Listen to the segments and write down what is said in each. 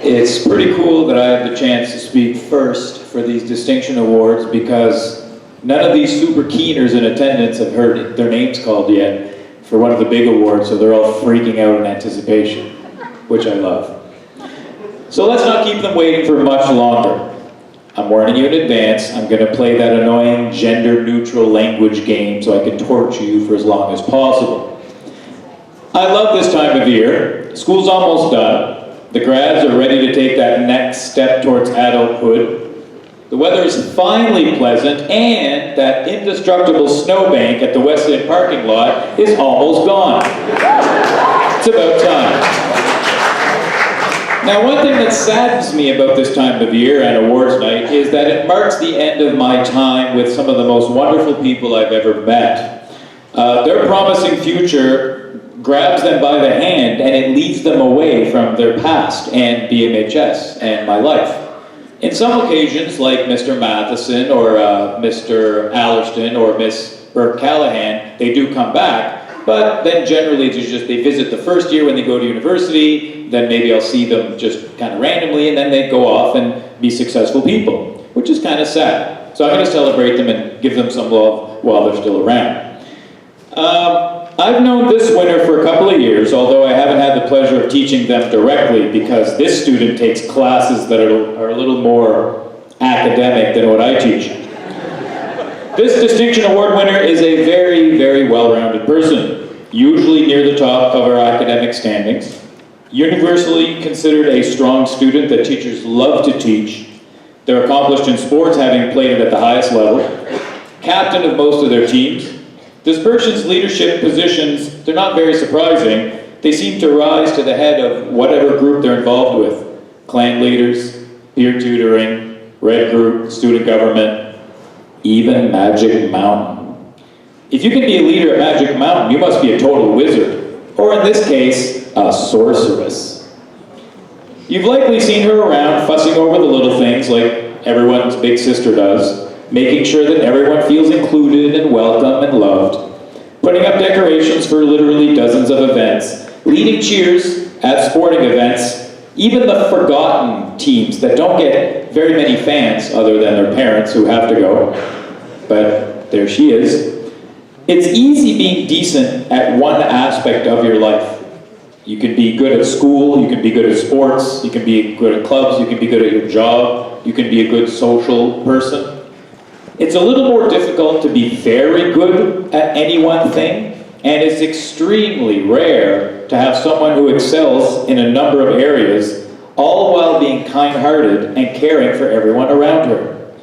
It's pretty cool that I have the chance to speak first for these distinction awards because none of these super keeners in attendance have heard their names called yet for one of the big awards, so they're all freaking out in anticipation, which I love. So let's not keep them waiting for much longer. I'm warning you in advance, I'm going to play that annoying gender-neutral language game so I can torture you for as long as possible. I love this time of year. School's almost done. The grads are ready to take that next step towards adulthood. The weather is finally pleasant, and that indestructible snowbank at the West End parking lot is almost gone. It's about time. Now, one thing that saddens me about this time of year and awards night is that it marks the end of my time with some of the most wonderful people I've ever met. Their promising future grabs them by the hand and it leads them away from their past and BMHS and my life. In some occasions, like Mr. Matheson or Mr. Allerston or Miss Burke-Callahan, they do come back, but then generally it's just they visit the first year when they go to university, then maybe I'll see them just kind of randomly, and then they go off and be successful people, which is kind of sad. So I'm going to celebrate them and give them some love while they're still around. I've known this winner for a couple of years, although I haven't had the pleasure of teaching them directly because this student takes classes that are a little more academic than what I teach. This distinction award winner is a very, very well-rounded person, usually near the top of our academic standings, universally considered a strong student that teachers love to teach. They're accomplished in sports, having played it at the highest level, captain of most of their teams. This person's leadership positions, they're not very surprising. They seem to rise to the head of whatever group they're involved with. Clan leaders, peer tutoring, red group, student government, even Magic Mountain. If you can be a leader at Magic Mountain, you must be a total wizard, or in this case, a sorceress. You've likely seen her around fussing over the little things like everyone's big sister does, making sure that everyone feels included and welcome and loved, putting up decorations for literally dozens of events, leading cheers at sporting events, even the forgotten teams that don't get very many fans other than their parents who have to go, but there she is. It's easy being decent at one aspect of your life. You can be good at school, you can be good at sports, you can be good at clubs, you can be good at your job, you can be a good social person. It's a little more difficult to be very good at any one thing, and it's extremely rare to have someone who excels in a number of areas, all while being kind-hearted and caring for everyone around her.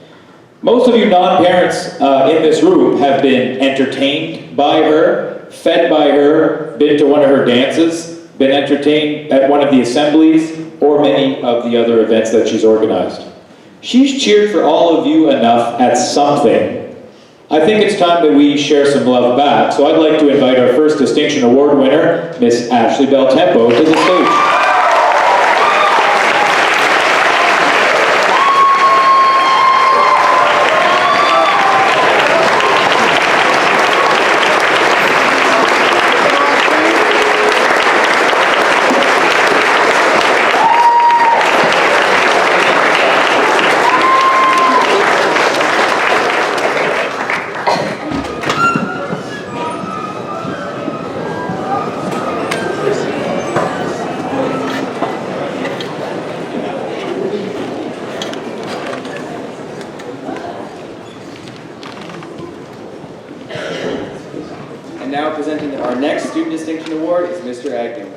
Most of you non-parents in this room have been entertained by her, fed by her, been to one of her dances, been entertained at one of the assemblies, or many of the other events that she's organized. She's cheered for all of you enough at something. I think it's time that we share some love back, so I'd like to invite our first distinction award winner, Miss Ashleigh Beltempo, to the stage. And now presenting our next Student Distinction Award is Mr. Agnew.